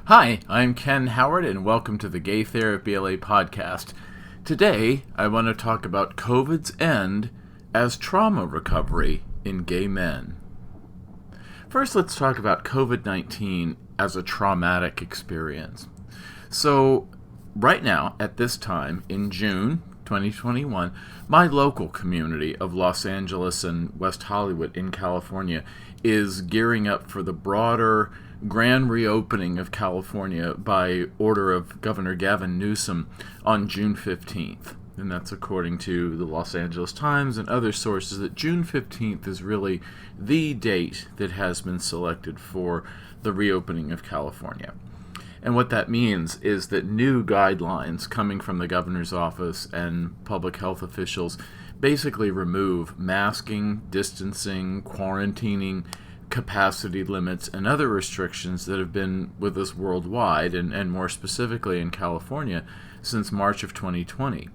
Hi, I'm Ken Howard, and welcome to the Gay Therapy LA podcast. Today, I want to talk about COVID's end as trauma recovery in gay men. First, let's talk about COVID-19 as a traumatic experience. So, right now, at this time, in June 2021, my local community of Los Angeles and West Hollywood in California is gearing up for the broader grand reopening of California by order of Governor Gavin Newsom on June 15th. And that's according to the Los Angeles Times and other sources, that June 15th is really the date that has been selected for the reopening of California. And what that means is that new guidelines coming from the governor's office and public health officials basically remove masking, distancing, quarantining, capacity limits, and other restrictions that have been with us worldwide, and more specifically in California, since March of 2020.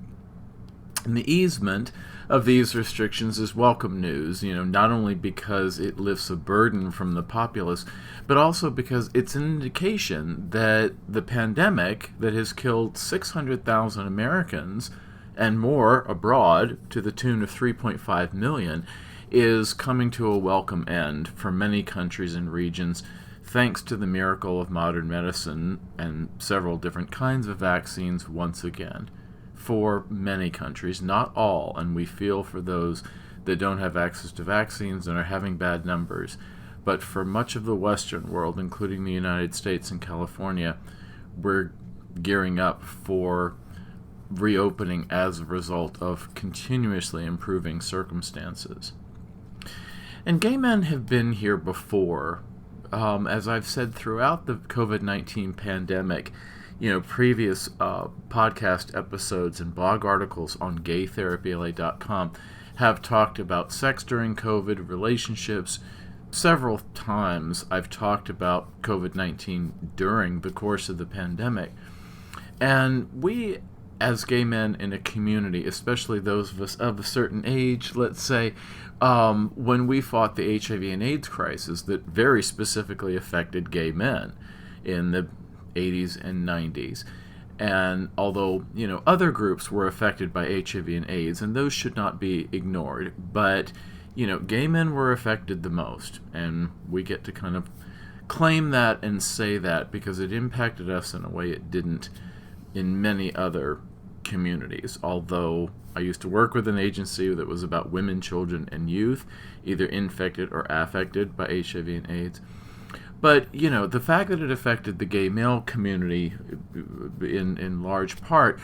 And the easement of these restrictions is welcome news, not only because it lifts a burden from the populace, but also because it's an indication that the pandemic that has killed 600,000 Americans and more abroad, to the tune of 3.5 million, is coming to a welcome end for many countries and regions, thanks to the miracle of modern medicine and several different kinds of vaccines once again. For many countries, not all, and we feel for those that don't have access to vaccines and are having bad numbers, but for much of the Western world, including the United States and California, we're gearing up for reopening as a result of continuously improving circumstances. And gay men have been here before. As I've said throughout the COVID-19 pandemic, previous podcast episodes and blog articles on gaytherapyla.com have talked about sex during COVID, relationships. Several times I've talked about COVID-19 during the course of the pandemic. And we, as gay men in a community, especially those of us of a certain age, let's say, when we fought the HIV and AIDS crisis that very specifically affected gay men in the 80s and 90s. And although, other groups were affected by HIV and AIDS, and those should not be ignored, but, gay men were affected the most. And we get to kind of claim that and say that because it impacted us in a way it didn't in many other communities. Although I used to work with an agency that was about women, children, and youth, either infected or affected by HIV and AIDS. But, the fact that it affected the gay male community in large part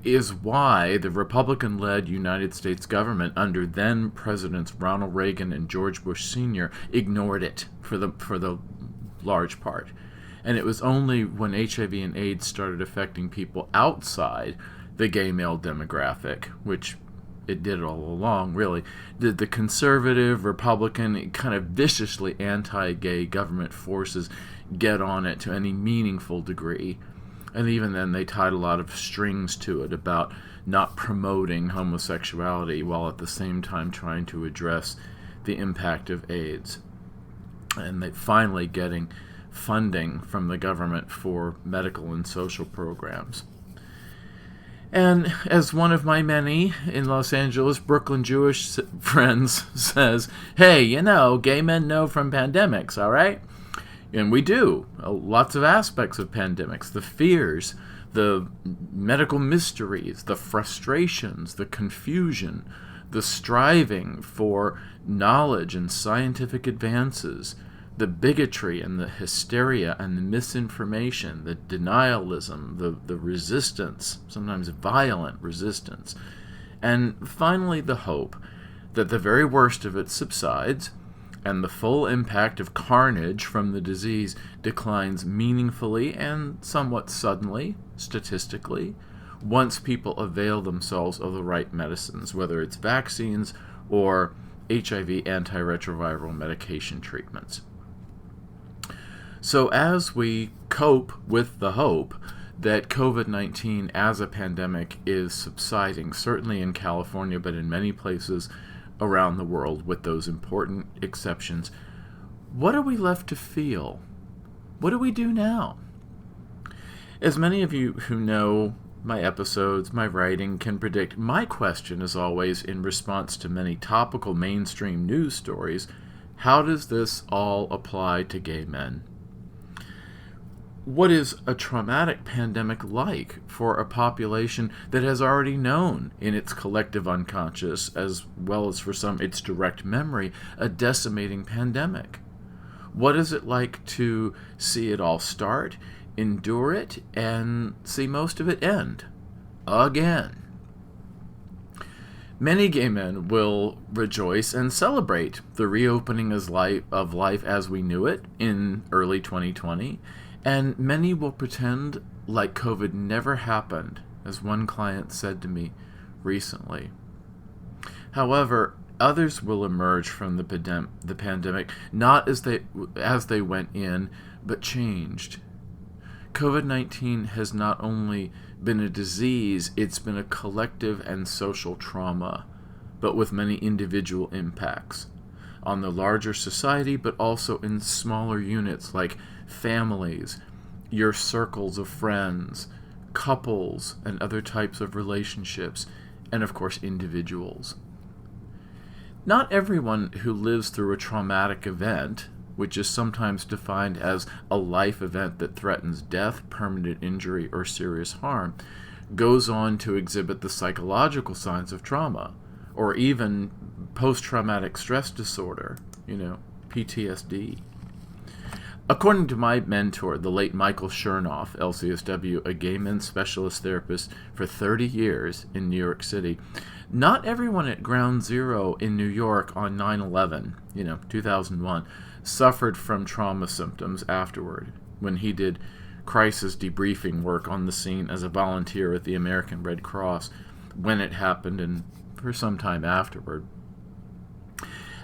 is why the Republican-led United States government under then Presidents Ronald Reagan and George Bush Sr. ignored it for the large part. And it was only when HIV and AIDS started affecting people outside the gay male demographic, which it did all along, really, did the conservative, Republican, kind of viciously anti-gay government forces get on it to any meaningful degree. And even then, they tied a lot of strings to it about not promoting homosexuality while at the same time trying to address the impact of AIDS. And they finally getting funding from the government for medical and social programs. And as one of my many in Los Angeles Brooklyn Jewish friends says, hey, gay men know from pandemics, all right? And we do. Lots of aspects of pandemics, the fears, the medical mysteries, the frustrations, the confusion, the striving for knowledge and scientific advances, the bigotry and the hysteria and the misinformation, the denialism, the resistance, sometimes violent resistance, and finally the hope that the very worst of it subsides and the full impact of carnage from the disease declines meaningfully and somewhat suddenly, statistically, once people avail themselves of the right medicines, whether it's vaccines or HIV antiretroviral medication treatments. So as we cope with the hope that COVID-19 as a pandemic is subsiding, certainly in California, but in many places around the world with those important exceptions, what are we left to feel? What do we do now? As many of you who know my episodes, my writing, can predict, my question is always, in response to many topical mainstream news stories, how does this all apply to gay men? What is a traumatic pandemic like for a population that has already known in its collective unconscious, as well as for some its direct memory, a decimating pandemic? What is it like to see it all start, endure it, and see most of it end? Again. Many gay men will rejoice and celebrate the reopening of life as we knew it in early 2020, and many will pretend like COVID never happened, as one client said to me recently. However, others will emerge from the pandemic not as they went in, but changed. COVID-19 has not only been a disease, it's been a collective and social trauma, but with many individual impacts on the larger society, but also in smaller units like families, your circles of friends, couples, and other types of relationships, and of course individuals. Not everyone who lives through a traumatic event, which is sometimes defined as a life event that threatens death, permanent injury, or serious harm, goes on to exhibit the psychological signs of trauma, or even post-traumatic stress disorder, PTSD. According to my mentor, the late Michael Chernoff, LCSW, a gay men's specialist therapist for 30 years in New York City, not everyone at Ground Zero in New York on 9/11, 2001, suffered from trauma symptoms afterward when he did crisis debriefing work on the scene as a volunteer at the American Red Cross when it happened and for some time afterward.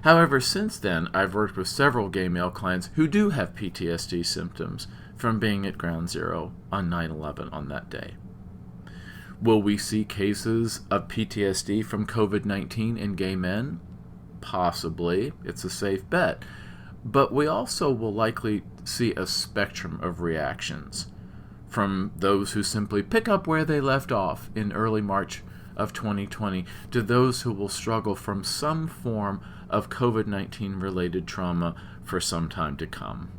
However, since then, I've worked with several gay male clients who do have PTSD symptoms from being at Ground Zero on 9/11 on that day. Will we see cases of PTSD from COVID-19 in gay men? Possibly. It's a safe bet. But we also will likely see a spectrum of reactions, from those who simply pick up where they left off in early March of 2020 to those who will struggle from some form of COVID-19 related trauma for some time to come.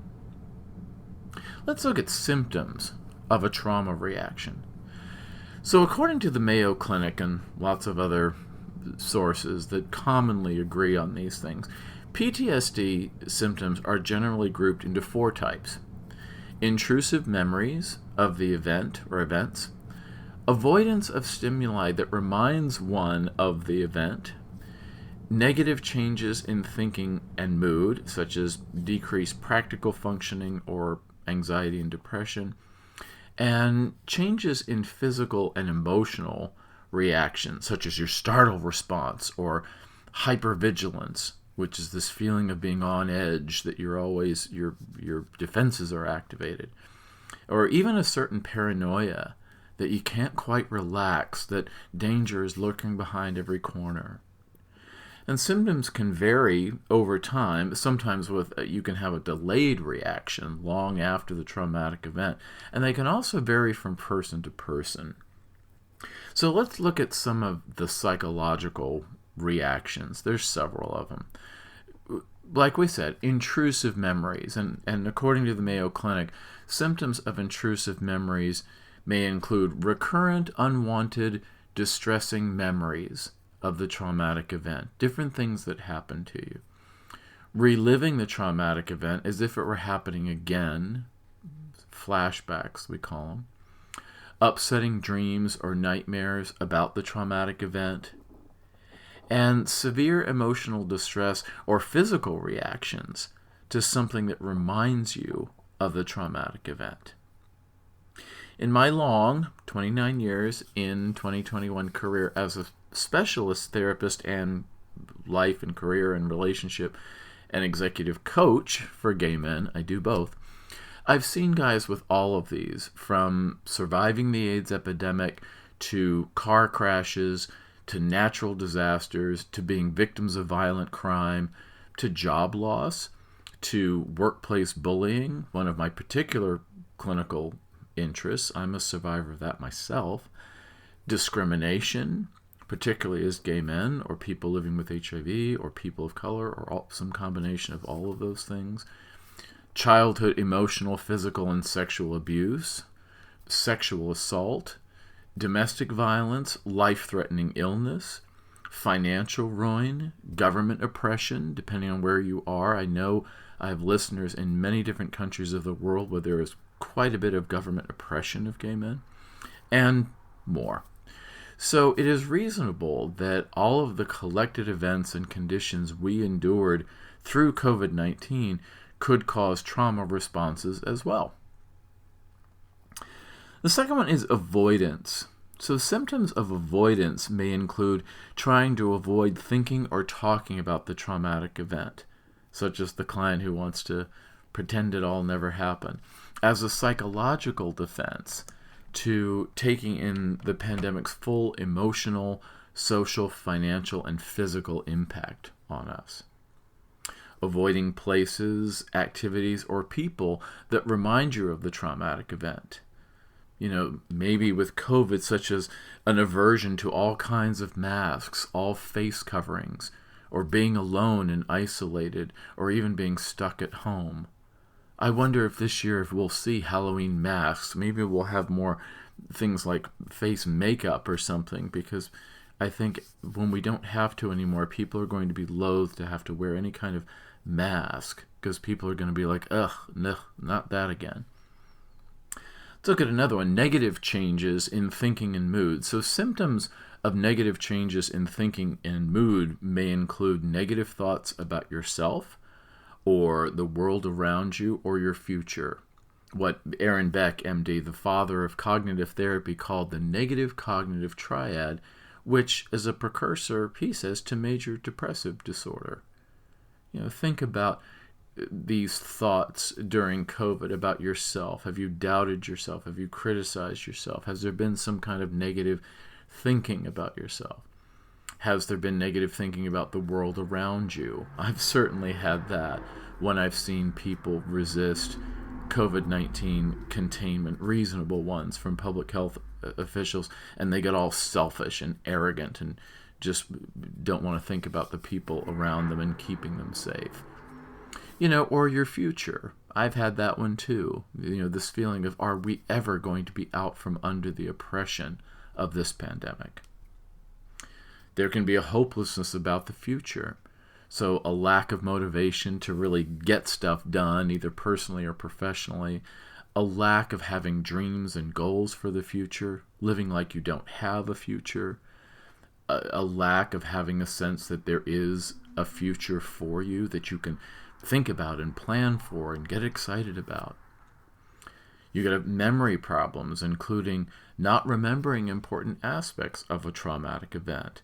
Let's look at symptoms of a trauma reaction. So according to the Mayo Clinic and lots of other sources that commonly agree on these things, PTSD symptoms are generally grouped into 4 types: intrusive memories of the event or events, avoidance of stimuli that reminds one of the event, negative changes in thinking and mood, such as decreased practical functioning or anxiety and depression, and changes in physical and emotional reactions, such as your startle response or hypervigilance, which is this feeling of being on edge, that you're always, your defenses are activated, or even a certain paranoia that you can't quite relax, that danger is lurking behind every corner. And symptoms can vary over time. Sometimes you can have a delayed reaction long after the traumatic event, and they can also vary from person to person. So let's look at some of the psychological reactions. There's several of them. Like we said, intrusive memories, and according to the Mayo Clinic, symptoms of intrusive memories may include recurrent, unwanted, distressing memories of the traumatic event, different things that happened to you. Reliving the traumatic event as if it were happening again, flashbacks we call them. Upsetting dreams or nightmares about the traumatic event. And severe emotional distress or physical reactions to something that reminds you of the traumatic event. In my long 29 years in 2021 career as a specialist therapist and life and career and relationship and executive coach for gay men, I do both, I've seen guys with all of these, from surviving the AIDS epidemic to car crashes to natural disasters to being victims of violent crime to job loss to workplace bullying, one of my particular clinical interests. I'm a survivor of that myself. Discrimination, particularly as gay men or people living with HIV or people of color or some combination of all of those things. Childhood emotional, physical, and sexual abuse, sexual assault, domestic violence, life-threatening illness, financial ruin, government oppression, depending on where you are. I know I have listeners in many different countries of the world where there is quite a bit of government oppression of gay men, and more. So it is reasonable that all of the collected events and conditions we endured through COVID-19 could cause trauma responses as well. The second one is avoidance. So symptoms of avoidance may include trying to avoid thinking or talking about the traumatic event, such as the client who wants to pretend it all never happened, as a psychological defense to taking in the pandemic's full emotional, social, financial, and physical impact on us. Avoiding places, activities, or people that remind you of the traumatic event. Maybe with COVID, such as an aversion to all kinds of masks, all face coverings, or being alone and isolated, or even being stuck at home. I wonder if this year, if we'll see Halloween masks, maybe we'll have more things like face makeup or something, because I think when we don't have to anymore, people are going to be loath to have to wear any kind of mask, because people are going to be like, ugh, no, not that again. Let's look at another one, negative changes in thinking and mood. So symptoms of negative changes in thinking and mood may include negative thoughts about yourself or the world around you or your future. What Aaron Beck, MD, the father of cognitive therapy, called the negative cognitive triad, which is a precursor, he says, to major depressive disorder. Think about these thoughts during COVID about yourself. Have you doubted yourself? Have you criticized yourself? Has there been some kind of negative thinking about yourself? Has there been negative thinking about the world around you? I've certainly had that when I've seen people resist COVID-19 containment, reasonable ones from public health officials, and they get all selfish and arrogant and just don't want to think about the people around them and keeping them safe. Or your future. I've had that one too. This feeling of, are we ever going to be out from under the oppression of this pandemic? There can be a hopelessness about the future. So a lack of motivation to really get stuff done, either personally or professionally. A lack of having dreams and goals for the future, living like you don't have a future. A lack of having a sense that there is a future for you that you can think about and plan for and get excited about. You get memory problems, including not remembering important aspects of a traumatic event,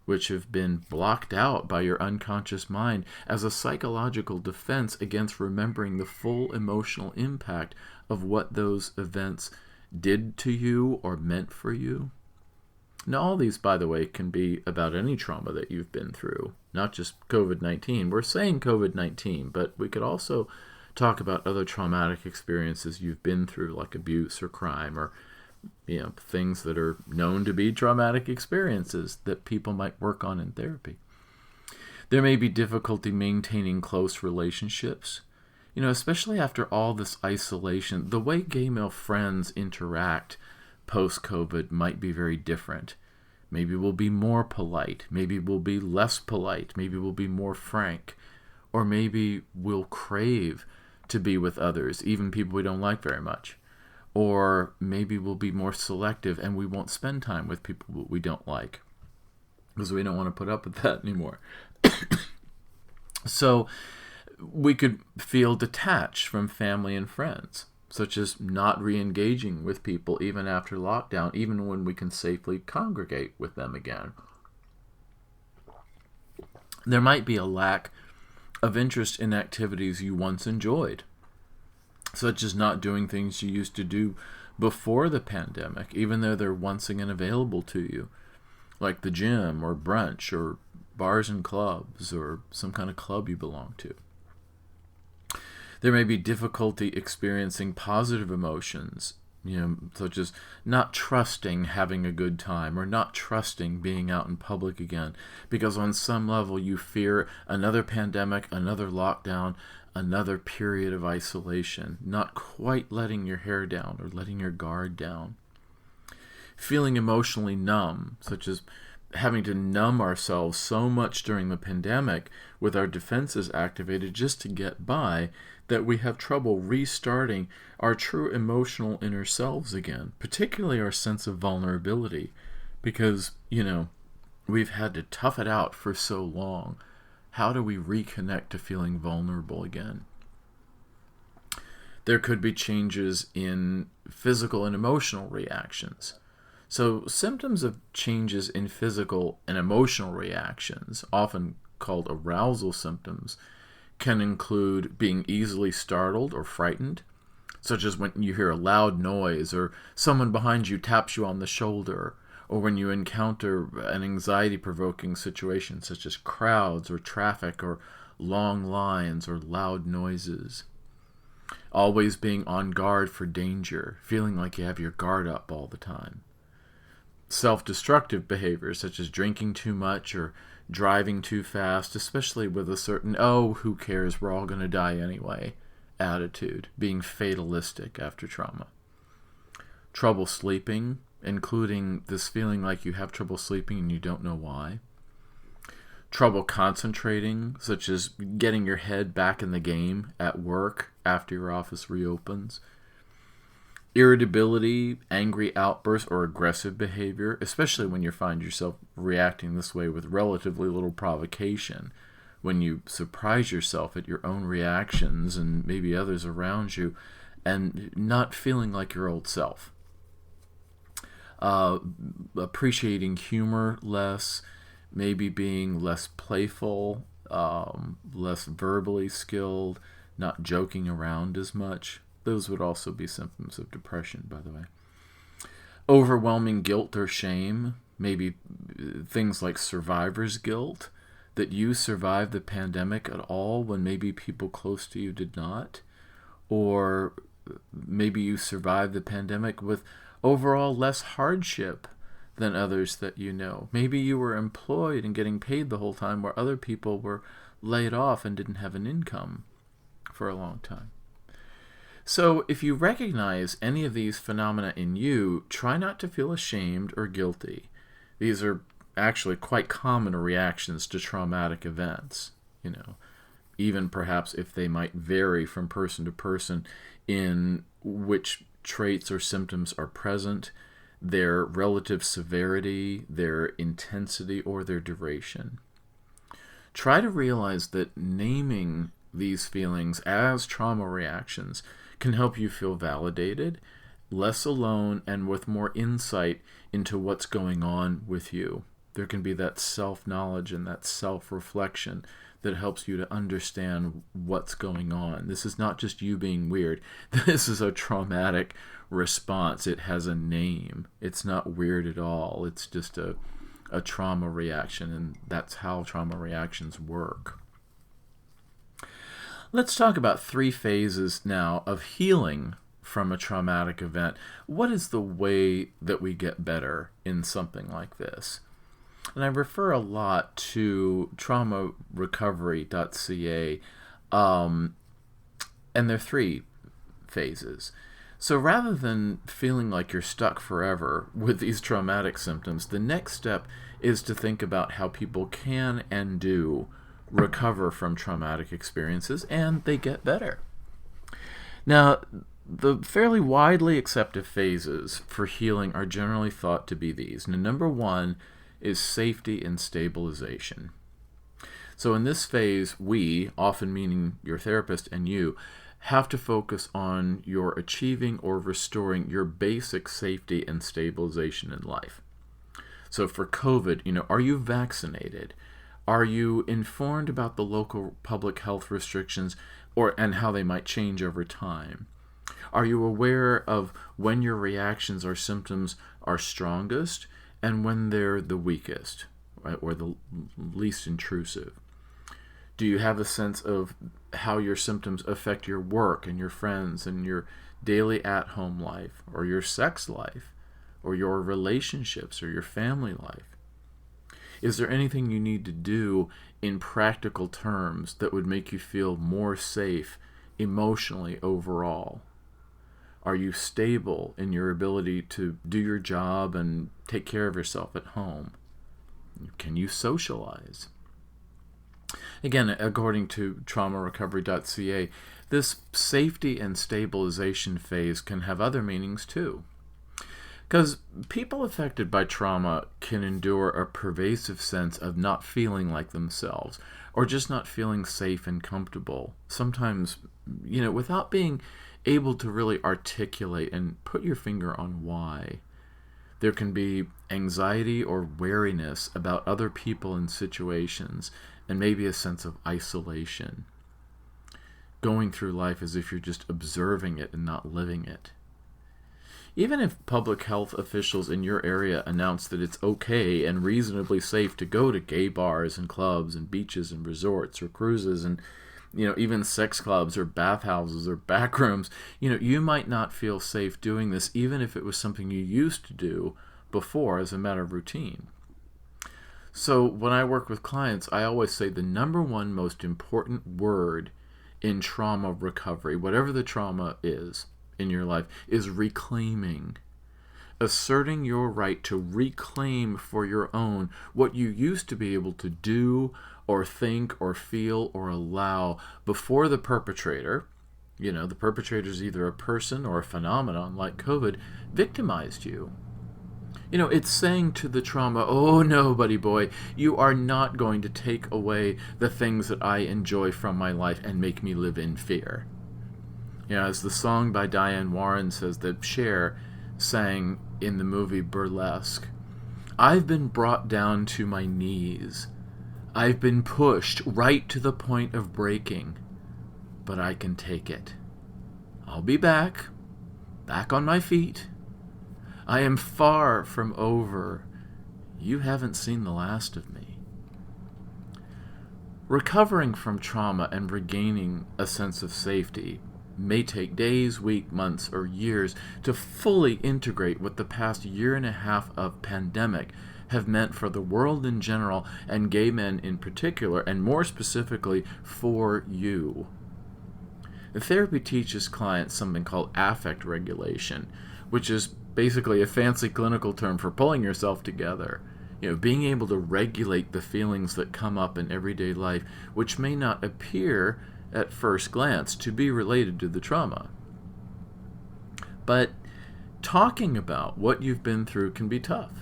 which have been blocked out by your unconscious mind as a psychological defense against remembering the full emotional impact of what those events did to you or meant for you. Now, all these, by the way, can be about any trauma that you've been through, not just COVID-19. We're saying COVID-19, but we could also talk about other traumatic experiences you've been through, like abuse or crime, or things that are known to be traumatic experiences that people might work on in therapy. There may be difficulty maintaining close relationships, especially after all this isolation. The way gay male friends interact post-COVID might be very different. Maybe we'll be more polite. Maybe we'll be less polite. Maybe we'll be more frank. Or maybe we'll crave to be with others, even people we don't like very much. Or maybe we'll be more selective and we won't spend time with people we don't like because we don't want to put up with that anymore. So we could feel detached from family and friends, such as not re-engaging with people even after lockdown, even when we can safely congregate with them again. There might be a lack of interest in activities you once enjoyed, such as not doing things you used to do before the pandemic, even though they're once again available to you, like the gym or brunch or bars and clubs or some kind of club you belong to. There may be difficulty experiencing positive emotions such as not trusting having a good time or not trusting being out in public again, because on some level you fear another pandemic, another lockdown, another period of isolation, not quite letting your hair down or letting your guard down. Feeling emotionally numb, such as having to numb ourselves so much during the pandemic with our defenses activated just to get by that we have trouble restarting our true emotional inner selves again, particularly our sense of vulnerability, because, we've had to tough it out for so long. How do we reconnect to feeling vulnerable again? There could be changes in physical and emotional reactions. So symptoms of changes in physical and emotional reactions, often called arousal symptoms, can include being easily startled or frightened, such as when you hear a loud noise or someone behind you taps you on the shoulder, or when you encounter an anxiety-provoking situation such as crowds or traffic or long lines or loud noises. Always being on guard for danger, feeling like you have your guard up all the time. Self-destructive behaviors such as drinking too much or driving too fast, especially with a certain, who cares, we're all going to die anyway attitude, being fatalistic after trauma. Trouble sleeping, including this feeling like you have trouble sleeping and you don't know why. Trouble concentrating, such as getting your head back in the game at work after your office reopens. Irritability, angry outbursts, or aggressive behavior, especially when you find yourself reacting this way with relatively little provocation, when you surprise yourself at your own reactions and maybe others around you, and not feeling like your old self. Appreciating humor less, maybe being less playful, less verbally skilled, not joking around as much. Those would also be symptoms of depression, by the way. Overwhelming guilt or shame, maybe things like survivor's guilt, that you survived the pandemic at all when maybe people close to you did not. Or maybe you survived the pandemic with overall less hardship than others that you know. Maybe you were employed and getting paid the whole time where other people were laid off and didn't have an income for a long time. So if you recognize any of these phenomena in you, try not to feel ashamed or guilty. These are actually quite common reactions to traumatic events, even perhaps if they might vary from person to person in which traits or symptoms are present, their relative severity, their intensity, or their duration. Try to realize that naming these feelings as trauma reactions can help you feel validated, less alone, and with more insight into what's going on with you. There can be that self-knowledge and that self-reflection that helps you to understand what's going on. This is not just you being weird. This is a traumatic response. It has a name. It's not weird at all. It's just a trauma reaction, and that's how trauma reactions work. Let's talk about 3 phases now of healing from a traumatic event. What is the way that we get better in something like this? And I refer a lot to traumarecovery.ca, and there are 3 phases. So rather than feeling like you're stuck forever with these traumatic symptoms, the next step is to think about how people can and do recover from traumatic experiences, and they get better. Now, the fairly widely accepted phases for healing are generally thought to be these. Now, number 1 is safety and stabilization. So in this phase, we, often meaning your therapist and you, have to focus on your achieving or restoring your basic safety and stabilization in life. So for COVID, are you vaccinated? Are you informed about the local public health restrictions and how they might change over time? Are you aware of when your reactions or symptoms are strongest and when they're the weakest, right, or the least intrusive? Do you have a sense of how your symptoms affect your work and your friends and your daily at-home life, or your sex life, or your relationships, or your family life? Is there anything you need to do in practical terms that would make you feel more safe emotionally overall? Are you stable in your ability to do your job and take care of yourself at home? Can you socialize? Again, according to traumarecovery.ca, this safety and stabilization phase can have other meanings too. Because people affected by trauma can endure a pervasive sense of not feeling like themselves, or just not feeling safe and comfortable. Sometimes, without being able to really articulate and put your finger on why. There can be anxiety or wariness about other people and situations, and maybe a sense of isolation. Going through life as if you're just observing it and not living it. Even if public health officials in your area announce that it's okay and reasonably safe to go to gay bars and clubs and beaches and resorts or cruises and even sex clubs or bathhouses or back rooms, you might not feel safe doing this even if it was something you used to do before as a matter of routine. So when I work with clients, I always say the number one most important word in trauma recovery, whatever the trauma is in your life, is reclaiming. Asserting your right to reclaim for your own what you used to be able to do or think or feel or allow before the perpetrator, the perpetrator is either a person or a phenomenon like COVID, victimized you. It's saying to the trauma, oh no, buddy boy, you are not going to take away the things that I enjoy from my life and make me live in fear. As the song by Diane Warren says that Cher sang in the movie Burlesque, I've been brought down to my knees. I've been pushed right to the point of breaking, but I can take it. I'll be back on my feet. I am far from over. You haven't seen the last of me. Recovering from trauma and regaining a sense of safety may take days, weeks, months, or years to fully integrate what the past year and a half of pandemic have meant for the world in general and gay men in particular, and more specifically for you. The therapy teaches clients something called affect regulation, which is basically a fancy clinical term for pulling yourself together. Being able to regulate the feelings that come up in everyday life, which may not appear at first glance to be related to the trauma. But talking about what you've been through can be tough.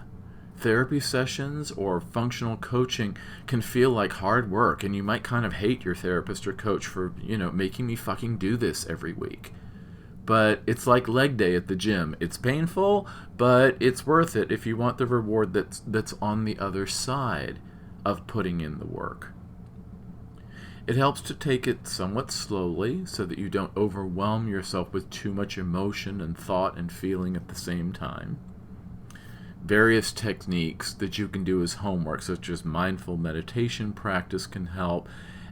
Therapy sessions or functional coaching can feel like hard work, and you might kind of hate your therapist or coach for, making me fucking do this every week. But it's like leg day at the gym. It's painful, but it's worth it if you want the reward that's on the other side of putting in the work. It helps to take it somewhat slowly so that you don't overwhelm yourself with too much emotion and thought and feeling at the same time. Various techniques that you can do as homework, such as mindful meditation practice, can help.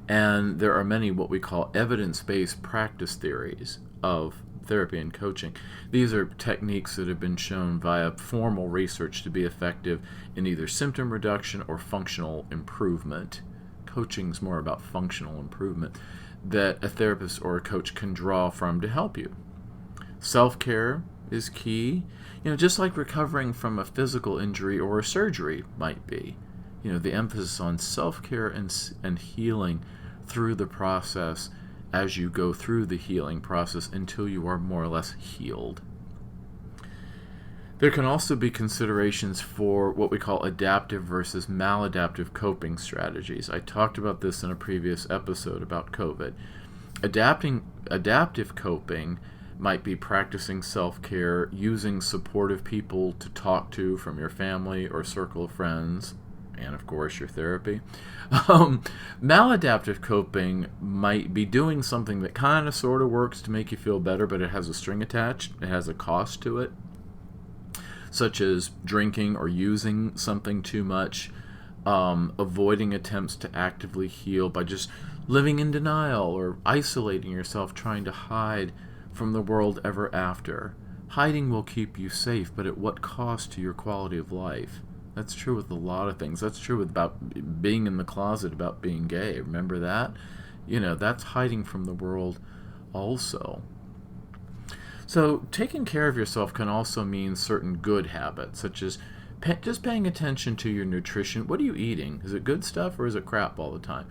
And there are many what we call evidence-based practice theories of therapy and coaching. These are techniques that have been shown via formal research to be effective in either symptom reduction or functional improvement. Coaching's more about functional improvement that a therapist or a coach can draw from to help you. Self-care is key, just like recovering from a physical injury or a surgery might be. The emphasis on self-care and healing through the process as you go through the healing process until you are more or less healed. There can also be considerations for what we call adaptive versus maladaptive coping strategies. I talked about this in a previous episode about COVID. Adaptive coping might be practicing self-care, using supportive people to talk to from your family or circle of friends, and of course your therapy. Maladaptive coping might be doing something that kind of sort of works to make you feel better, but it has a string attached. It has a cost to it, such as drinking or using something too much, avoiding attempts to actively heal by just living in denial or isolating yourself, trying to hide from the world ever after. Hiding will keep you safe, but at what cost to your quality of life? That's true with a lot of things. That's true about being in the closet, about being gay. Remember that? That's hiding from the world also. So taking care of yourself can also mean certain good habits, such as just paying attention to your nutrition. What are you eating? Is it good stuff or is it crap all the time?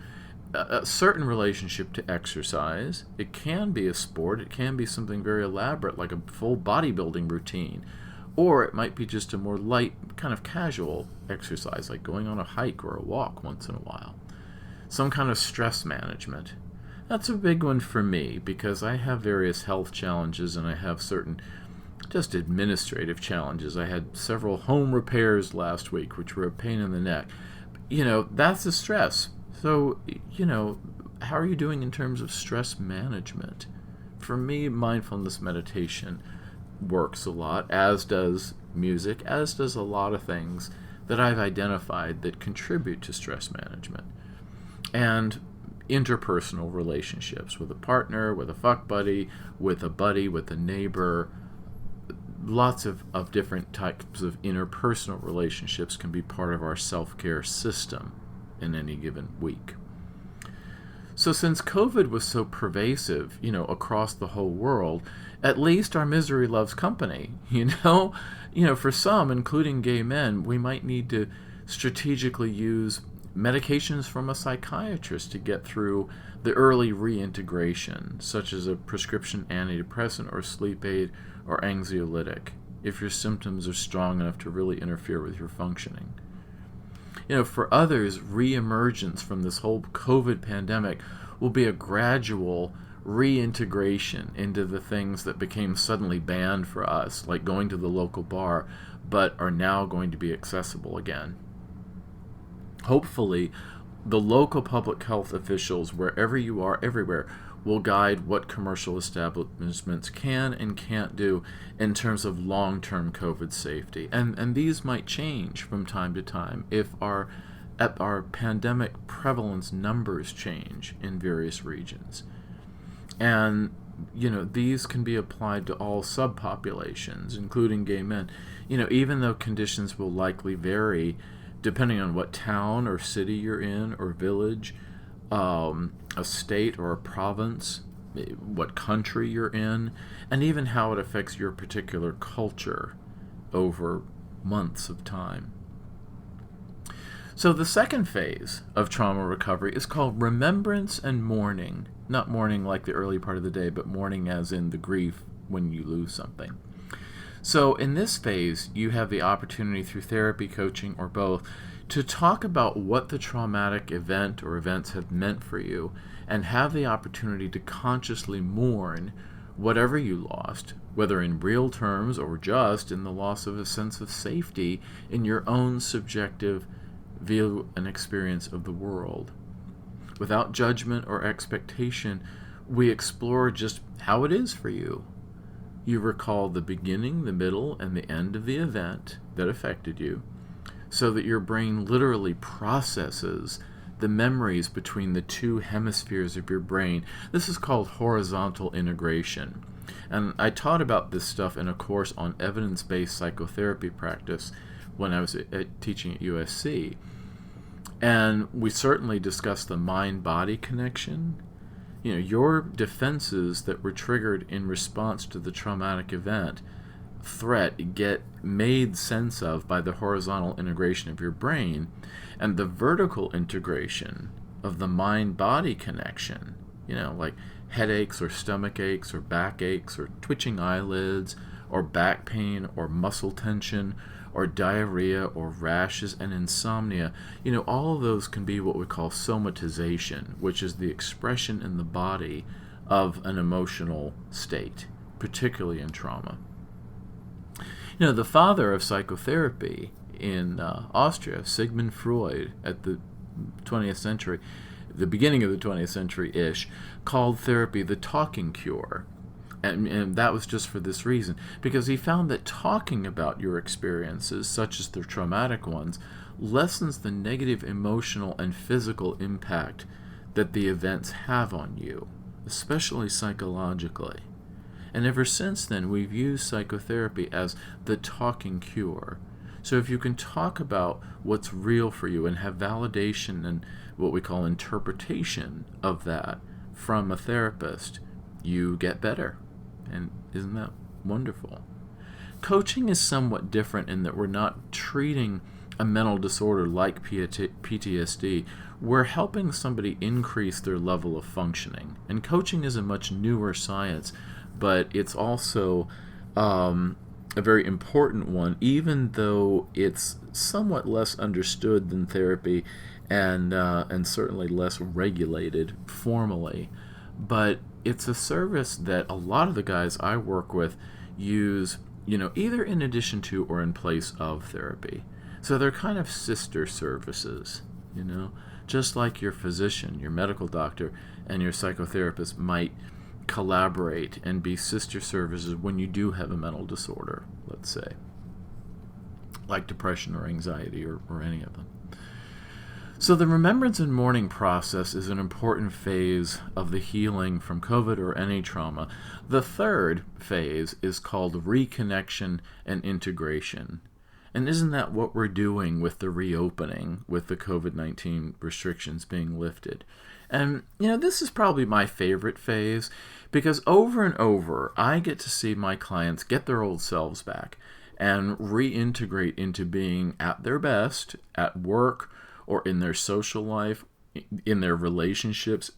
A certain relationship to exercise. It can be a sport. It can be something very elaborate, like a full bodybuilding routine. Or it might be just a more light, kind of casual exercise, like going on a hike or a walk once in a while. Some kind of stress management. That's a big one for me because I have various health challenges and I have certain just administrative challenges. I had several home repairs last week, which were a pain in the neck. That's a stress. So, how are you doing in terms of stress management? For me, mindfulness meditation works a lot, as does music, as does a lot of things that I've identified that contribute to stress management. And interpersonal relationships with a partner, with a fuck buddy, with a neighbor. Lots of different types of interpersonal relationships can be part of our self-care system in any given week. So since COVID was so pervasive, across the whole world, at least our misery loves company, for some, including gay men, we might need to strategically use medications from a psychiatrist to get through the early reintegration, such as a prescription antidepressant or sleep aid or anxiolytic, if your symptoms are strong enough to really interfere with your functioning. For others, reemergence from this whole COVID pandemic will be a gradual reintegration into the things that became suddenly banned for us, like going to the local bar, but are now going to be accessible again. Hopefully, the local public health officials, wherever you are, everywhere, will guide what commercial establishments can and can't do in terms of long-term COVID safety. And these might change from time to time if our pandemic prevalence numbers change in various regions. And, these can be applied to all subpopulations, including gay men. Even though conditions will likely vary depending on what town or city you're in or village, a state or a province, what country you're in, and even how it affects your particular culture over months of time. So the second phase of trauma recovery is called Remembrance and Mourning. Not mourning like the early part of the day, but mourning as in the grief when you lose something. So in this phase, you have the opportunity through therapy, coaching, or both, to talk about what the traumatic event or events have meant for you and have the opportunity to consciously mourn whatever you lost, whether in real terms or just in the loss of a sense of safety in your own subjective view and experience of the world. Without judgment or expectation, we explore just how it is for you. You recall the beginning, the middle, and the end of the event that affected you, so that your brain literally processes the memories between the two hemispheres of your brain. This is called horizontal integration. And I taught about this stuff in a course on evidence-based psychotherapy practice when I was teaching at USC. And we certainly discussed the mind-body connection. Your defenses that were triggered in response to the traumatic event, threat, get made sense of by the horizontal integration of your brain, and the vertical integration of the mind-body connection, like headaches or stomach aches or back aches or twitching eyelids or back pain or muscle tension or diarrhea or rashes and insomnia. All of those can be what we call somatization, which is the expression in the body of an emotional state, particularly in trauma. The father of psychotherapy in Austria, Sigmund Freud, at the 20th century, the beginning of the 20th century-ish, called therapy the talking cure. And that was just for this reason, because he found that talking about your experiences, such as the traumatic ones, lessens the negative emotional and physical impact that the events have on you, especially psychologically. And ever since then, we've used psychotherapy as the talking cure. So if you can talk about what's real for you and have validation and what we call interpretation of that from a therapist, you get better. And isn't that wonderful? Coaching is somewhat different in that we're not treating a mental disorder like PTSD. We're helping somebody increase their level of functioning. And coaching is a much newer science, but it's also a very important one, even though it's somewhat less understood than therapy and certainly less regulated formally. But it's a service that a lot of the guys I work with use, either in addition to or in place of therapy. So they're kind of sister services, just like your physician, your medical doctor, and your psychotherapist might collaborate and be sister services when you do have a mental disorder, let's say, like depression or anxiety or any of them. So the remembrance and mourning process is an important phase of the healing from COVID or any trauma. The third phase is called reconnection and integration. And isn't that what we're doing with the reopening, with the COVID-19 restrictions being lifted? And, this is probably my favorite phase because over and over, I get to see my clients get their old selves back and reintegrate into being at their best at work or in their social life, in their relationships,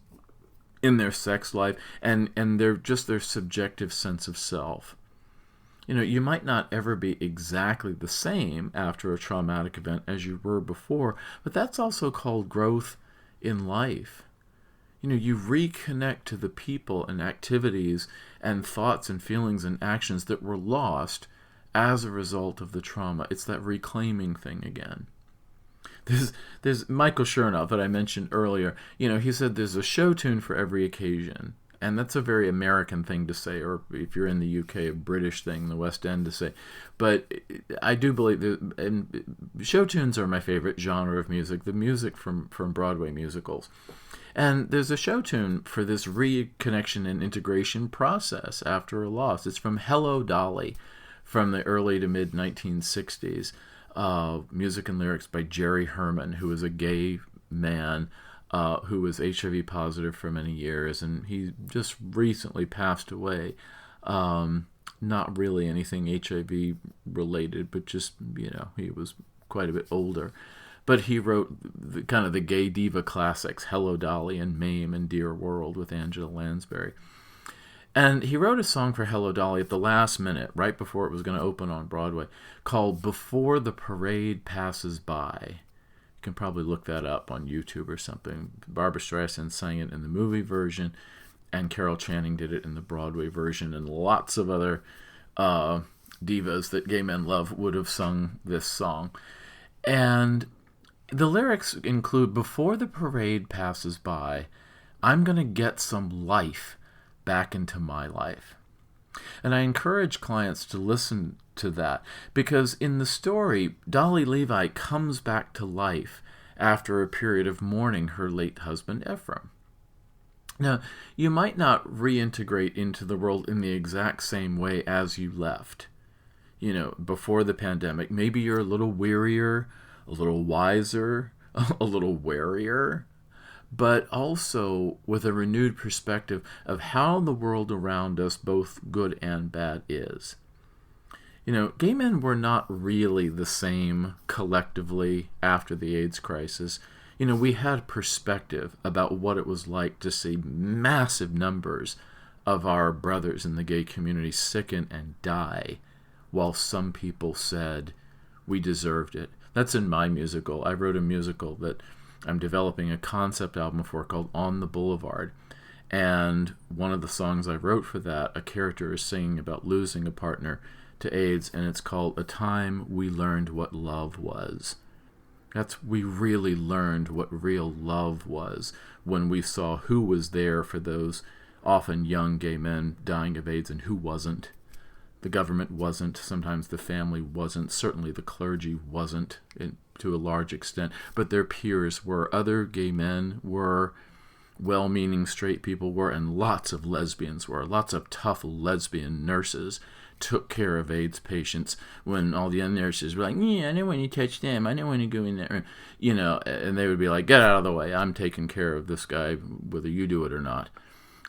in their sex life, and their subjective sense of self. You might not ever be exactly the same after a traumatic event as you were before, but that's also called growth in life. You reconnect to the people and activities and thoughts and feelings and actions that were lost as a result of the trauma. It's that reclaiming thing again. There's Michael Chernoff that I mentioned earlier. He said there's a show tune for every occasion. And that's a very American thing to say, or if you're in the UK, a British thing, the West End to say. But I do believe that, and show tunes are my favorite genre of music, the music from Broadway musicals. And there's a show tune for this reconnection and integration process after a loss. It's from Hello, Dolly, from the early to mid 1960s. Music and lyrics by Jerry Herman, who was a gay man who was HIV positive for many years, and he just recently passed away. Not really anything HIV related, but just, he was quite a bit older. But he wrote the gay diva classics, Hello, Dolly, and Mame, and Dear World with Angela Lansbury. And he wrote a song for Hello, Dolly at the last minute, right before it was going to open on Broadway, called Before the Parade Passes By. You can probably look that up on YouTube or something. Barbra Streisand sang it in the movie version, and Carol Channing did it in the Broadway version, and lots of other divas that gay men love would have sung this song. And the lyrics include, before the parade passes by, I'm going to get some life back into my life. And I encourage clients to listen to that, because in the story, Dolly Levi comes back to life after a period of mourning her late husband, Ephraim. Now, you might not reintegrate into the world in the exact same way as you left, before the pandemic. Maybe you're a little wearier, a little wiser, a little warier, but also with a renewed perspective of how the world around us, both good and bad, is. Gay men were not really the same collectively after the AIDS crisis. We had perspective about what it was like to see massive numbers of our brothers in the gay community sicken and die, while some people said we deserved it. That's in my musical. I wrote a musical that I'm developing a concept album for called On the Boulevard. And one of the songs I wrote for that, a character is singing about losing a partner to AIDS, and it's called A Time We Learned What Love Was. We really learned what real love was when we saw who was there for those often young gay men dying of AIDS and who wasn't. The government wasn't, sometimes the family wasn't, certainly the clergy wasn't to a large extent, but their peers were. Other gay men were, well-meaning straight people were, and lots of lesbians were. Lots of tough lesbian nurses took care of AIDS patients when all the other nurses were like, yeah, I don't want to touch them. I don't want to go in there. And they would be like, get out of the way. I'm taking care of this guy, whether you do it or not.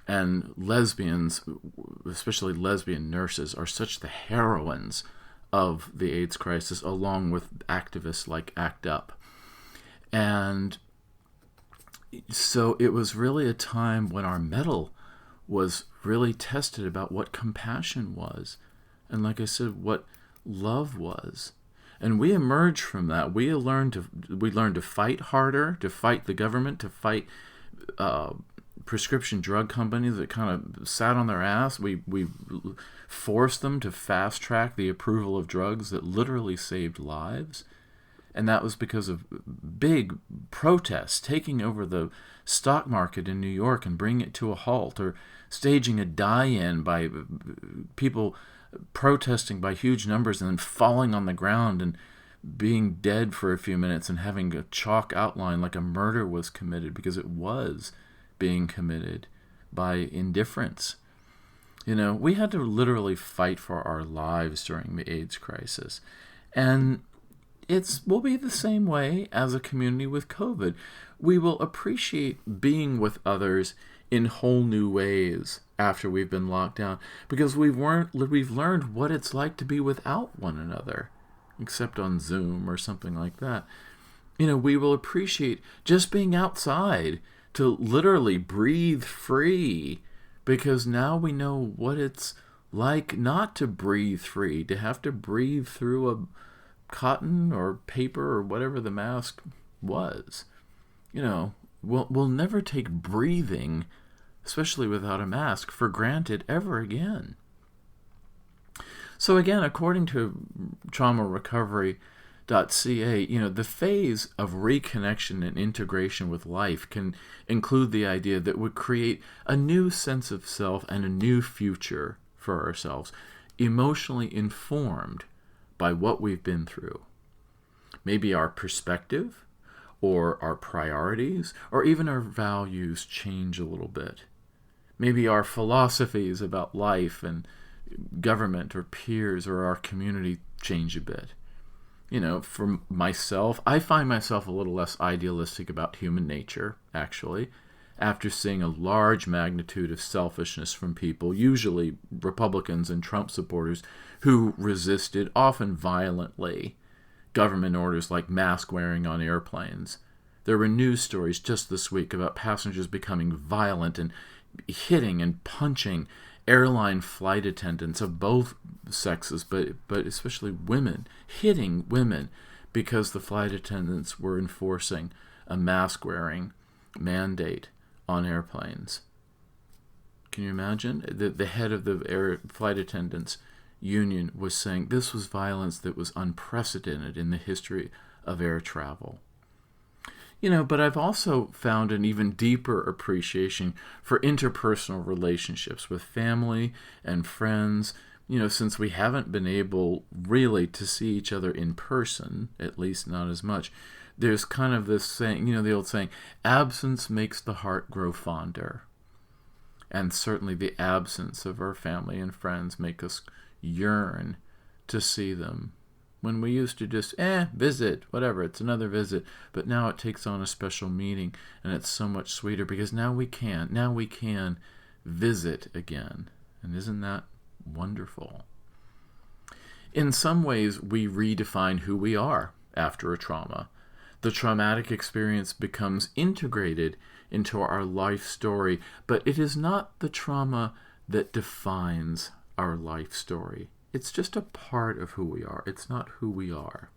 And lesbians, especially lesbian nurses, are such the heroines of the AIDS crisis, along with activists like ACT UP. And so it was really a time when our mettle was really tested about what compassion was. And like I said, what love was. And we emerged from that. We learned to fight harder, to fight the government, to fight prescription drug companies that kind of sat on their ass. We forced them to fast track the approval of drugs that literally saved lives. And that was because of big protests taking over the stock market in New York and bringing it to a halt, or staging a die-in by people protesting by huge numbers and then falling on the ground and being dead for a few minutes and having a chalk outline like a murder was committed, because it was being committed by indifference. We had to literally fight for our lives during the AIDS crisis. And will be the same way as a community with COVID. We will appreciate being with others in whole new ways after we've been locked down, because we've learned what it's like to be without one another, except on Zoom or something like that. We will appreciate just being outside, to literally breathe free, because now we know what it's like not to breathe free, to have to breathe through a cotton or paper or whatever the mask was. We'll never take breathing, especially without a mask, for granted ever again. So again, according to traumarecovery.ca, the phase of reconnection and integration with life can include the idea that would create a new sense of self and a new future for ourselves, emotionally informed by what we've been through. Maybe our perspective, or our priorities, or even our values change a little bit. Maybe our philosophies about life and government or peers or our community change a bit. For myself, I find myself a little less idealistic about human nature, actually, after seeing a large magnitude of selfishness from people, usually Republicans and Trump supporters, who resisted, often violently, government orders like mask wearing on airplanes. There were news stories just this week about passengers becoming violent and hitting and punching airline flight attendants of both sexes, but especially women, hitting women because the flight attendants were enforcing a mask-wearing mandate on airplanes. Can you imagine? The head of the flight attendants union was saying this was violence that was unprecedented in the history of air travel. But I've also found an even deeper appreciation for interpersonal relationships with family and friends, since we haven't been able really to see each other in person, at least not as much. There's kind of this saying, the old saying, absence makes the heart grow fonder. And certainly the absence of our family and friends make us yearn to see them. When we used to just, visit, whatever, it's another visit. But now it takes on a special meaning, and it's so much sweeter because now we can visit again. And isn't that wonderful? In some ways, we redefine who we are after a trauma. The traumatic experience becomes integrated into our life story, but it is not the trauma that defines our life story. It's just a part of who we are. It's not who we are.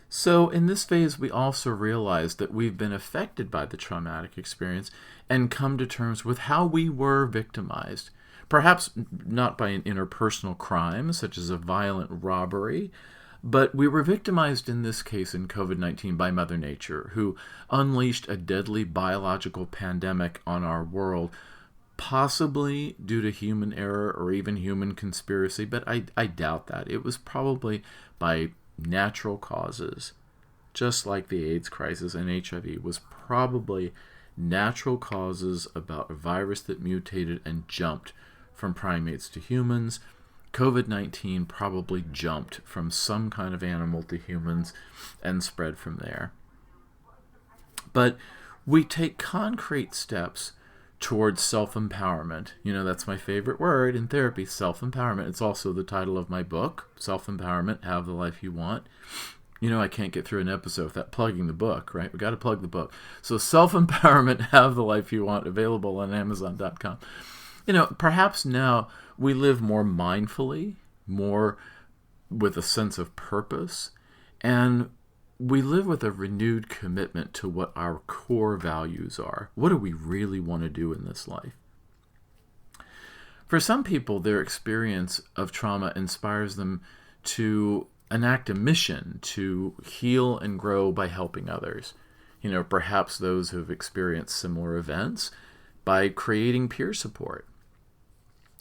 So in this phase, we also realize that we've been affected by the traumatic experience and come to terms with how we were victimized. Perhaps not by an interpersonal crime, such as a violent robbery, but we were victimized in this case in COVID-19 by Mother Nature, who unleashed a deadly biological pandemic on our world, possibly due to human error or even human conspiracy, but I doubt that. It was probably by natural causes, just like the AIDS crisis and HIV was probably natural causes about a virus that mutated and jumped from primates to humans. COVID-19 probably jumped from some kind of animal to humans and spread from there. But we take concrete steps towards self-empowerment. That's my favorite word in therapy, self-empowerment. It's also the title of my book, Self-Empowerment, Have the Life You Want. I can't get through an episode without plugging the book, right? We got to plug the book. So Self-Empowerment, Have the Life You Want, available on Amazon.com. Perhaps now we live more mindfully, more with a sense of purpose, and we live with a renewed commitment to what our core values are. What do we really want to do in this life? For some people, their experience of trauma inspires them to enact a mission to heal and grow by helping others. Perhaps those who have experienced similar events by creating peer support.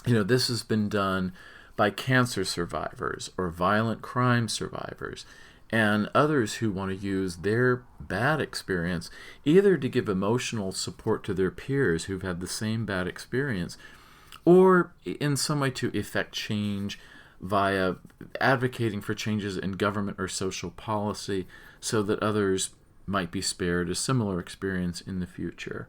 This has been done by cancer survivors or violent crime survivors and others who want to use their bad experience either to give emotional support to their peers who've had the same bad experience, or in some way to effect change via advocating for changes in government or social policy so that others might be spared a similar experience in the future.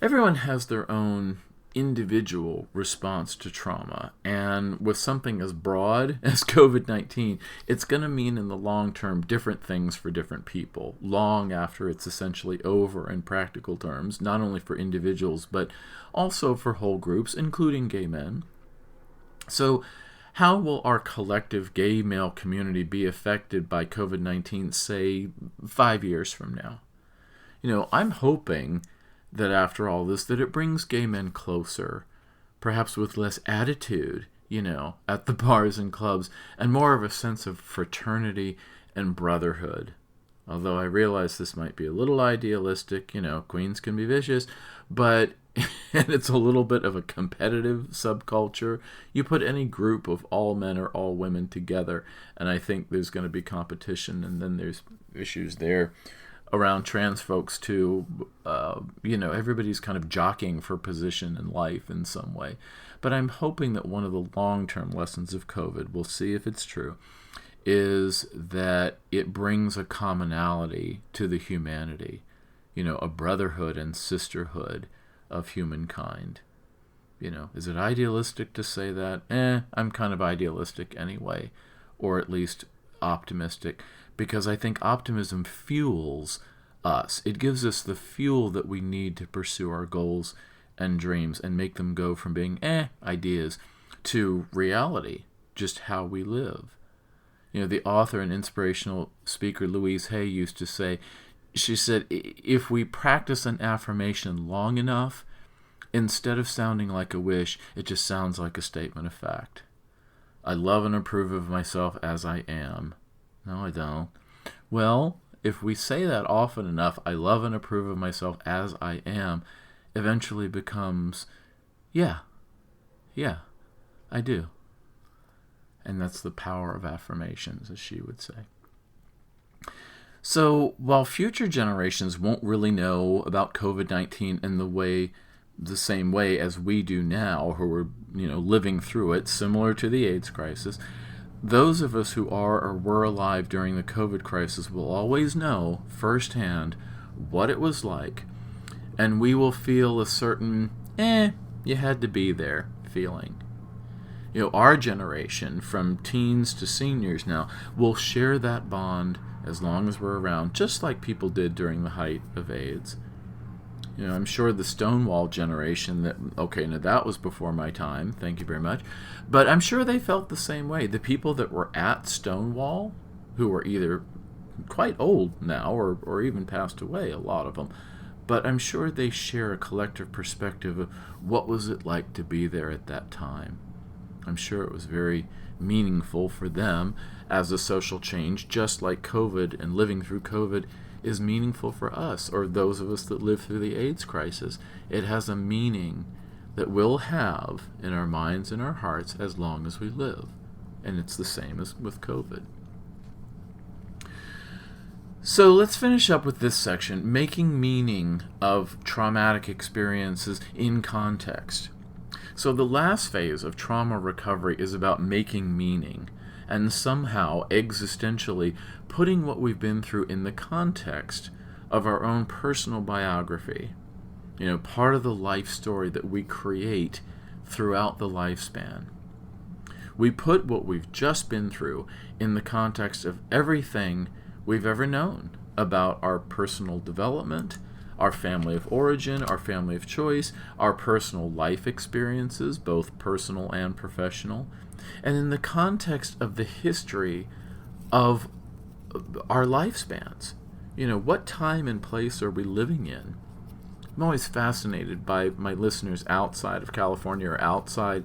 Everyone has their own individual response to trauma, and with something as broad as COVID-19, it's going to mean in the long term different things for different people, long after it's essentially over in practical terms, not only for individuals, but also for whole groups, including gay men. So how will our collective gay male community be affected by COVID-19, say, 5 years from now? I'm hoping that after all this, that it brings gay men closer, perhaps with less attitude, at the bars and clubs, and more of a sense of fraternity and brotherhood. Although I realize this might be a little idealistic, queens can be vicious, but and it's a little bit of a competitive subculture. You put any group of all men or all women together, and I think there's going to be competition, and then there's issues there around trans folks too. Everybody's kind of jockeying for position in life in some way. But I'm hoping that one of the long-term lessons of COVID, we'll see if it's true, is that it brings a commonality to the humanity, a brotherhood and sisterhood of humankind. Is it idealistic to say that? I'm kind of idealistic anyway, or at least optimistic, because I think optimism fuels us. It gives us the fuel that we need to pursue our goals and dreams and make them go from being ideas to reality, just how we live. The author and inspirational speaker Louise Hay used to say, she said, if we practice an affirmation long enough, instead of sounding like a wish, it just sounds like a statement of fact. I love and approve of myself as I am. No, I don't. Well, if we say that often enough, I love and approve of myself as I am, eventually becomes, yeah, I do. And that's the power of affirmations, as she would say. So while future generations won't really know about COVID-19 in the same way as we do now, who are living through it, similar to the AIDS crisis, those of us who are or were alive during the COVID crisis will always know firsthand what it was like, and we will feel a certain, you had to be there feeling. Our generation, from teens to seniors now, will share that bond as long as we're around, just like people did during the height of AIDS. I'm sure the Stonewall generation, now that was before my time, thank you very much, but I'm sure they felt the same way. The people that were at Stonewall, who were either quite old now or even passed away, a lot of them, but I'm sure they share a collective perspective of what was it like to be there at that time. I'm sure it was very meaningful for them as a social change, just like COVID and living through COVID is meaningful for us, or those of us that live through the AIDS crisis. It has a meaning that we'll have in our minds and our hearts as long as we live. And it's the same as with COVID. So let's finish up with this section, making meaning of traumatic experiences in context. So the last phase of trauma recovery is about making meaning and somehow existentially putting what we've been through in the context of our own personal biography. Part of the life story that we create throughout the lifespan. We put what we've just been through in the context of everything we've ever known about our personal development, our family of origin, our family of choice, our personal life experiences, both personal and professional, and in the context of the history of our lifespans. What time and place are we living in? I'm always fascinated by my listeners outside of California or outside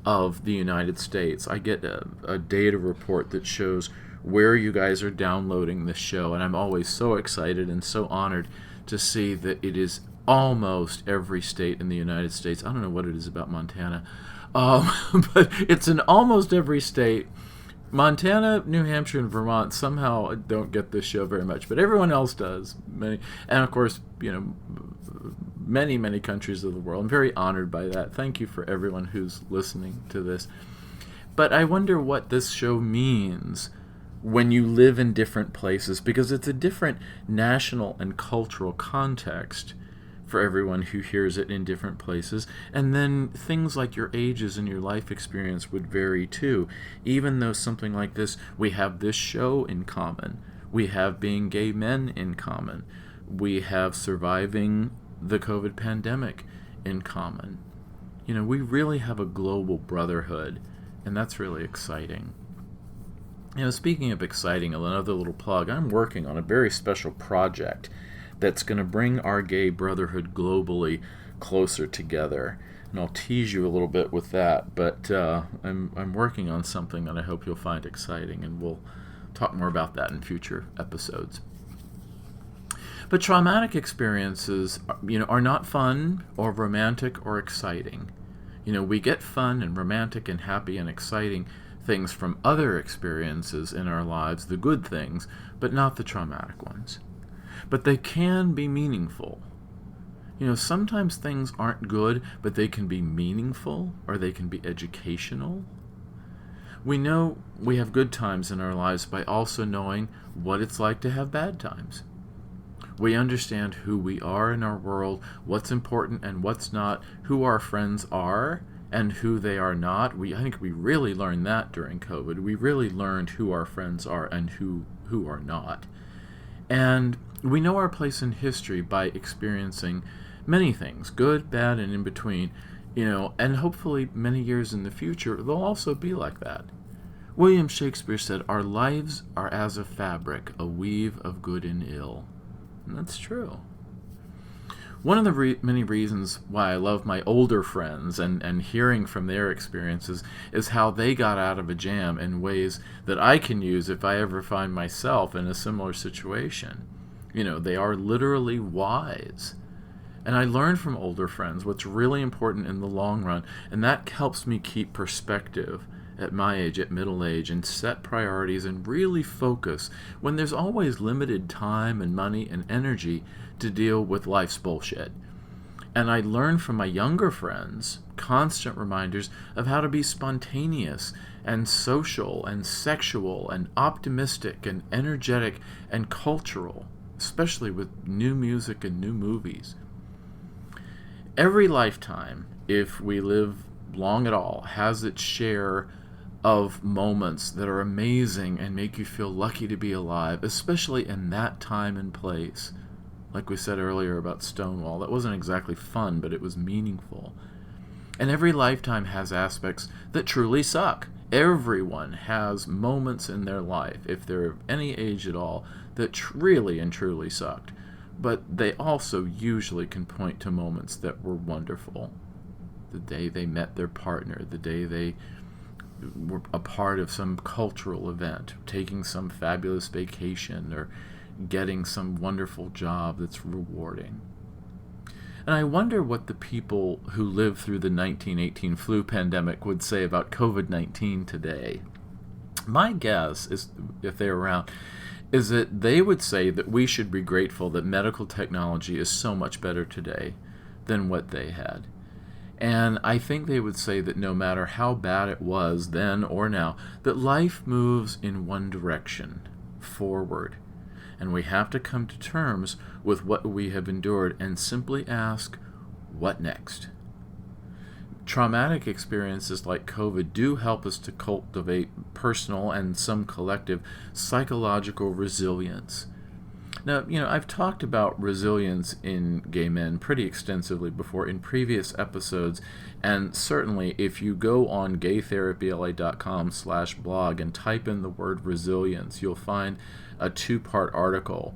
of the United States. I get a data report that shows where you guys are downloading this show, and I'm always so excited and so honored to see that it is almost every state in the United States. I don't know what it is about Montana, but it's in almost every state. Montana, New Hampshire, and Vermont somehow don't get this show very much, but everyone else does. And of course, many, many countries of the world. I'm very honored by that. Thank you for everyone who's listening to this. But I wonder what this show means when you live in different places, because it's a different national and cultural context for everyone who hears it in different places. And then things like your ages and your life experience would vary too. Even though something like this, we have this show in common. We have being gay men in common. We have surviving the COVID pandemic in common. We really have a global brotherhood, and that's really exciting. Speaking of exciting, another little plug, I'm working on a very special project that's going to bring our gay brotherhood globally closer together. And I'll tease you a little bit with that, but I'm working on something that I hope you'll find exciting, and we'll talk more about that in future episodes. But traumatic experiences, are not fun or romantic or exciting. We get fun and romantic and happy and exciting things from other experiences in our lives, the good things, but not the traumatic ones. But they can be meaningful. Sometimes things aren't good, but they can be meaningful or they can be educational. We know we have good times in our lives by also knowing what it's like to have bad times. We understand who we are in our world, what's important and what's not, who our friends are and who they are not. I think we really learned that during COVID. We really learned who our friends are and who are not. And we know our place in history by experiencing many things, good, bad, and in between, and hopefully many years in the future, they'll also be like that. William Shakespeare said, "Our lives are as a fabric, a weave of good and ill." And that's true. One of the many reasons why I love my older friends and hearing from their experiences is how they got out of a jam in ways that I can use if I ever find myself in a similar situation. They are literally wise. And I learn from older friends what's really important in the long run, and that helps me keep perspective at my age, at middle age, and set priorities and really focus when there's always limited time and money and energy to deal with life's bullshit. And I learn from my younger friends constant reminders of how to be spontaneous and social and sexual and optimistic and energetic and cultural, especially with new music and new movies. Every lifetime, if we live long at all, has its share of moments that are amazing and make you feel lucky to be alive, especially in that time and place. Like we said earlier about Stonewall, that wasn't exactly fun, but it was meaningful. And every lifetime has aspects that truly suck. Everyone has moments in their life, if they're of any age at all, that really and truly sucked. But they also usually can point to moments that were wonderful. The day they met their partner, the day they were a part of some cultural event, taking some fabulous vacation, or getting some wonderful job that's rewarding. And I wonder what the people who lived through the 1918 flu pandemic would say about COVID-19 today. My guess is, if they're around, is that they would say that we should be grateful that medical technology is so much better today than what they had. And I think they would say that no matter how bad it was then or now, that life moves in one direction, forward. And we have to come to terms with what we have endured and simply ask, what next? Traumatic experiences like COVID do help us to cultivate personal and some collective psychological resilience. Now, I've talked about resilience in gay men pretty extensively before in previous episodes, and certainly if you go on gaytherapyla.com/blog and type in the word resilience, you'll find a 2-part article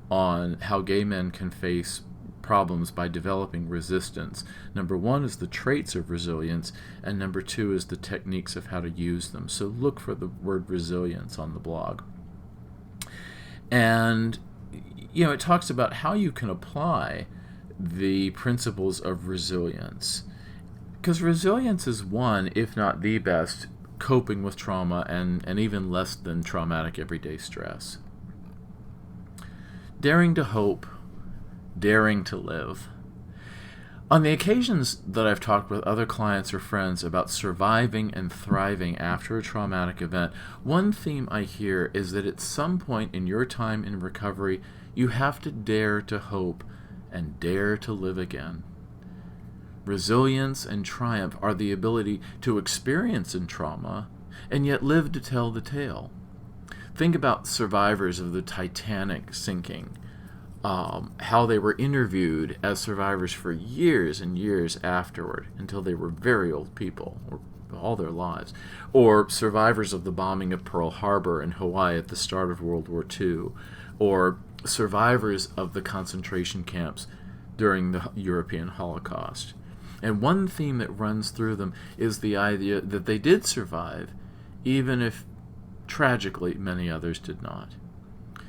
on how gay men can face problems by developing resistance. Number 1 is the traits of resilience, and number 2 is the techniques of how to use them. So look for the word resilience on the blog. And it talks about how you can apply the principles of resilience. Because resilience is one, if not the best, coping with trauma and even less than traumatic everyday stress. Daring to hope, daring to live. On the occasions that I've talked with other clients or friends about surviving and thriving after a traumatic event, one theme I hear is that at some point in your time in recovery, you have to dare to hope and dare to live again. Resilience and triumph are the ability to experience in trauma and yet live to tell the tale. Think about survivors of the Titanic sinking, how they were interviewed as survivors for years and years afterward until they were very old people, or all their lives. Or survivors of the bombing of Pearl Harbor in Hawaii at the start of World War II, or survivors of the concentration camps during the European Holocaust. And one theme that runs through them is the idea that they did survive, even if tragically many others did not.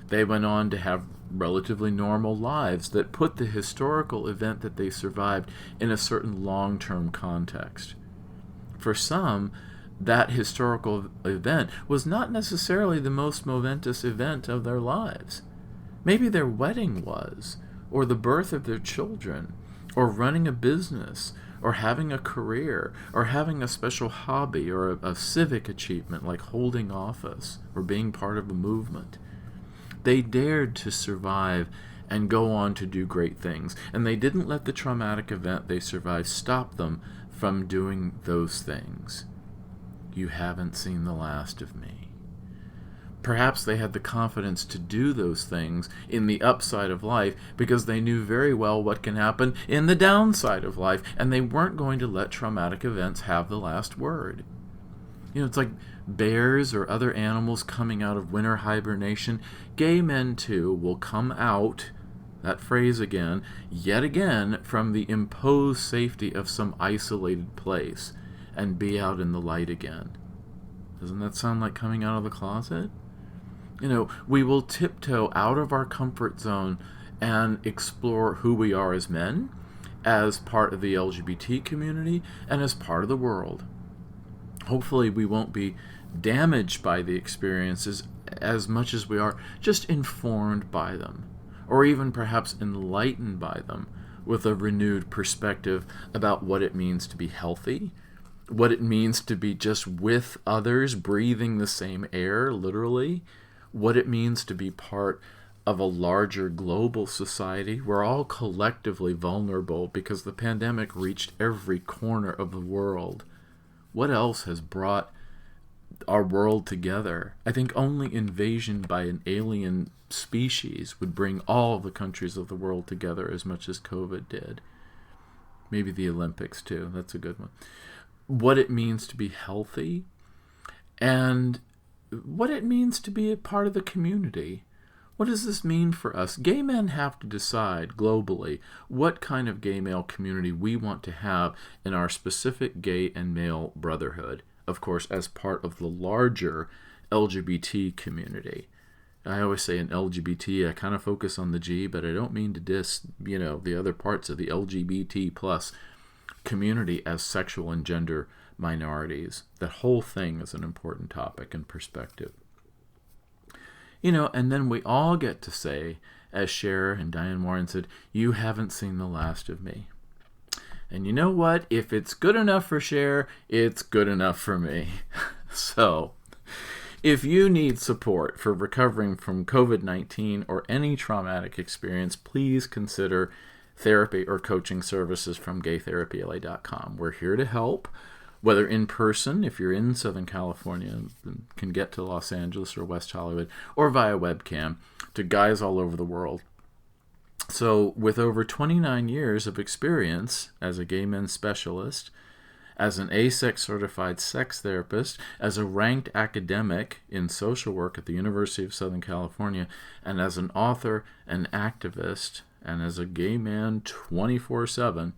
They went on to have relatively normal lives that put the historical event that they survived in a certain long-term context. For some, that historical event was not necessarily the most momentous event of their lives. Maybe their wedding was, or the birth of their children, or running a business, or having a career, or having a special hobby, or a civic achievement like holding office, or being part of a movement. They dared to survive and go on to do great things, and they didn't let the traumatic event they survived stop them from doing those things. You haven't seen the last of me. Perhaps they had the confidence to do those things in the upside of life because they knew very well what can happen in the downside of life, and they weren't going to let traumatic events have the last word. It's like bears or other animals coming out of winter hibernation. Gay men, too, will come out, that phrase again, yet again, from the imposed safety of some isolated place and be out in the light again. Doesn't that sound like coming out of the closet? We will tiptoe out of our comfort zone and explore who we are as men, as part of the LGBT community, and as part of the world. Hopefully we won't be damaged by the experiences as much as we are just informed by them, or even perhaps enlightened by them with a renewed perspective about what it means to be healthy, what it means to be just with others, breathing the same air, literally, what it means to be part of a larger global society. We're all collectively vulnerable because the pandemic reached every corner of the world. What else has brought our world together? I think only invasion by an alien species would bring all the countries of the world together as much as COVID did. Maybe the Olympics too. That's a good one. What it means to be healthy and what it means to be a part of the community. What does this mean for us? Gay men have to decide globally what kind of gay male community we want to have in our specific gay and male brotherhood, of course, as part of the larger LGBT community. I always say in LGBT, I kind of focus on the G, but I don't mean to diss, the other parts of the LGBT plus community as sexual and gender minorities. That whole thing is an important topic and perspective. And then we all get to say, as Cher and Diane Warren said, you haven't seen the last of me. And you know what? If it's good enough for Cher, it's good enough for me. So, if you need support for recovering from COVID-19 or any traumatic experience, please consider therapy or coaching services from gaytherapyla.com. We're here to help, whether in person, if you're in Southern California and can get to Los Angeles or West Hollywood, or via webcam to guys all over the world. So with over 29 years of experience as a gay men's specialist, as an ASEX certified sex therapist, as a ranked academic in social work at the University of Southern California, and as an author, an activist, and as a gay man 24/7,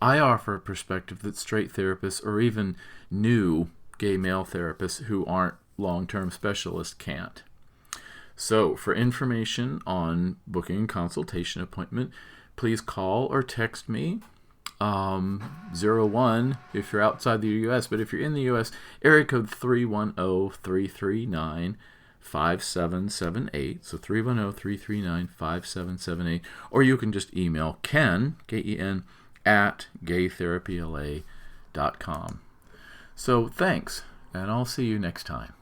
I offer a perspective that straight therapists or even new gay male therapists who aren't long-term specialists can't. So for information on booking a consultation appointment, please call or text me 01 if you're outside the U.S., but if you're in the U.S., area code 310-339-5778, so 310-339-5778, or you can just email Ken, K-E-N, at gaytherapyla.com. So thanks, and I'll see you next time.